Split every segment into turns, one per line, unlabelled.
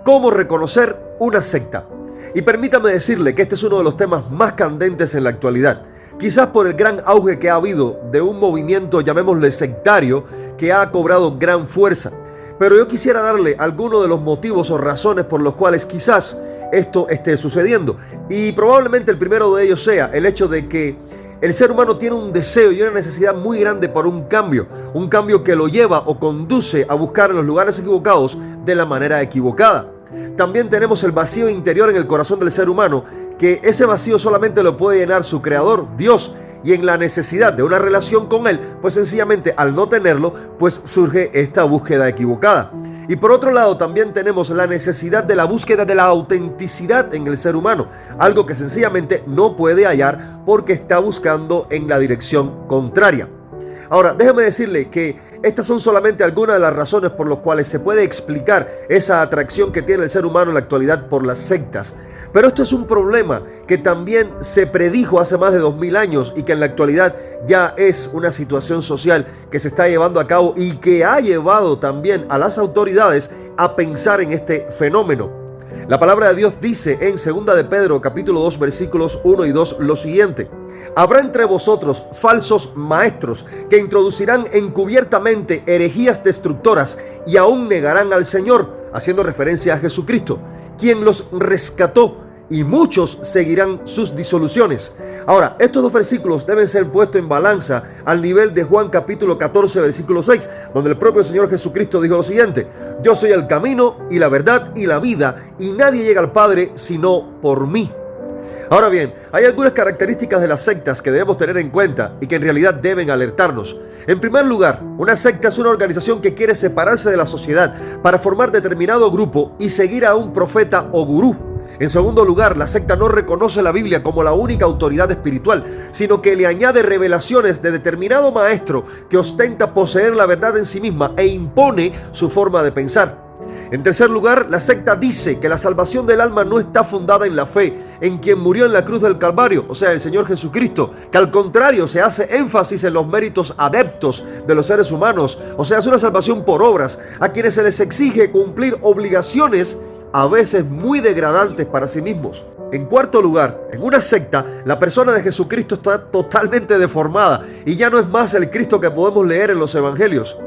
¿Cómo reconocer una secta? Y permítame decirle que este es uno de los temas más candentes en la actualidad. Quizás por el gran auge que ha habido de un movimiento, llamémosle sectario, que ha cobrado gran fuerza. Pero yo quisiera darle algunos de los motivos o razones por los cuales quizás esto esté sucediendo. Y probablemente el primero de ellos sea el hecho de que el ser humano tiene un deseo y una necesidad muy grande por un cambio que lo lleva o conduce a buscar en los lugares equivocados de la manera equivocada. También tenemos el vacío interior en el corazón del ser humano, que ese vacío solamente lo puede llenar su creador, Dios, y en la necesidad de una relación con Él, pues sencillamente al no tenerlo, pues surge esta búsqueda equivocada. Y por otro lado también tenemos la necesidad de la búsqueda de la autenticidad en el ser humano, algo que sencillamente no puede hallar porque está buscando en la dirección contraria. Ahora, déjeme decirle que estas son solamente algunas de las razones por las cuales se puede explicar esa atracción que tiene el ser humano en la actualidad por las sectas. Pero esto es un problema que también se predijo hace más de 2000 años y que en la actualidad ya es una situación social que se está llevando a cabo y que ha llevado también a las autoridades a pensar en este fenómeno. La palabra de Dios dice en 2 de Pedro capítulo 2 versículos 1 y 2 lo siguiente: habrá entre vosotros falsos maestros que introducirán encubiertamente herejías destructoras y aún negarán al Señor, haciendo referencia a Jesucristo, quien los rescató, y muchos seguirán sus disoluciones. Ahora, estos dos versículos deben ser puestos en balanza al nivel de Juan capítulo 14 versículo 6, donde el propio Señor Jesucristo dijo lo siguiente: yo soy el camino y la verdad y la vida, y nadie llega al Padre sino por mí. Ahora bien, hay algunas características de las sectas que debemos tener en cuenta y que en realidad deben alertarnos. En primer lugar, una secta es una organización que quiere separarse de la sociedad para formar determinado grupo y seguir a un profeta o gurú. En segundo lugar, la secta no reconoce la Biblia como la única autoridad espiritual, sino que le añade revelaciones de determinado maestro que ostenta poseer la verdad en sí misma e impone su forma de pensar. En tercer lugar, la secta dice que la salvación del alma no está fundada en la fe en quien murió en la cruz del Calvario, o sea, el Señor Jesucristo, que al contrario se hace énfasis en los méritos adeptos de los seres humanos, o sea, es una salvación por obras, a quienes se les exige cumplir obligaciones a veces muy degradantes para sí mismos. En cuarto lugar, en una secta, la persona de Jesucristo está totalmente deformada y ya no es más el Cristo que podemos leer en los evangelios.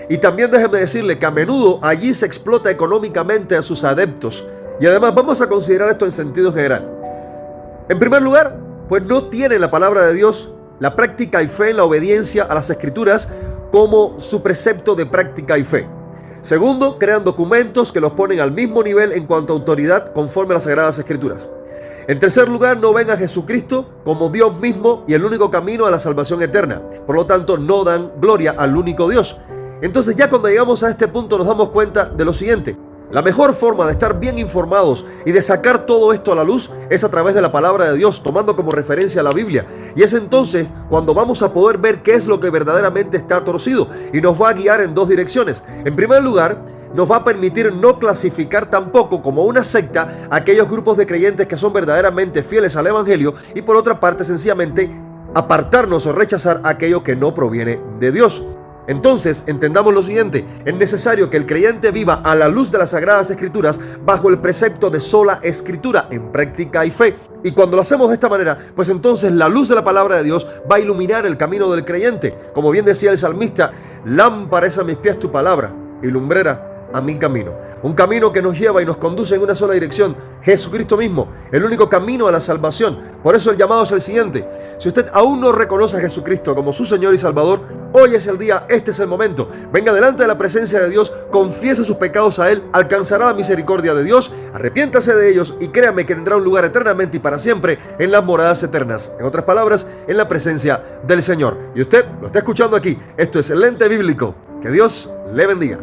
Y también déjeme decirle que a menudo allí se explota económicamente a sus adeptos. Y además vamos a considerar esto en sentido general. En primer lugar, pues no tiene la palabra de Dios, la práctica y fe en la obediencia a las Escrituras como su precepto de práctica y fe. Segundo, crean documentos que los ponen al mismo nivel en cuanto a autoridad conforme a las Sagradas Escrituras. En tercer lugar, no ven a Jesucristo como Dios mismo y el único camino a la salvación eterna. Por lo tanto, no dan gloria al único Dios. Entonces, ya cuando llegamos a este punto nos damos cuenta de lo siguiente: la mejor forma de estar bien informados y de sacar todo esto a la luz es a través de la palabra de Dios, tomando como referencia la Biblia. Y es entonces cuando vamos a poder ver qué es lo que verdaderamente está torcido y nos va a guiar en dos direcciones. En primer lugar, nos va a permitir no clasificar tampoco como una secta a aquellos grupos de creyentes que son verdaderamente fieles al Evangelio, y por otra parte sencillamente apartarnos o rechazar aquello que no proviene de Dios. Entonces, entendamos lo siguiente: es necesario que el creyente viva a la luz de las Sagradas Escrituras bajo el precepto de sola Escritura, en práctica y fe. Y cuando lo hacemos de esta manera, pues entonces la luz de la palabra de Dios va a iluminar el camino del creyente. Como bien decía el salmista: lámpara es a mis pies tu palabra y lumbrera a mi camino. Un camino que nos lleva y nos conduce en una sola dirección: Jesucristo mismo, el único camino a la salvación. Por eso el llamado es el siguiente: si usted aún no reconoce a Jesucristo como su Señor y Salvador, hoy es el día, este es el momento. Venga delante de la presencia de Dios, confiese sus pecados a Él, alcanzará la misericordia de Dios, arrepiéntase de ellos y créame que tendrá un lugar eternamente y para siempre en las moradas eternas. En otras palabras, en la presencia del Señor. Y usted lo está escuchando aquí. Esto es el Lente Bíblico. Que Dios le bendiga.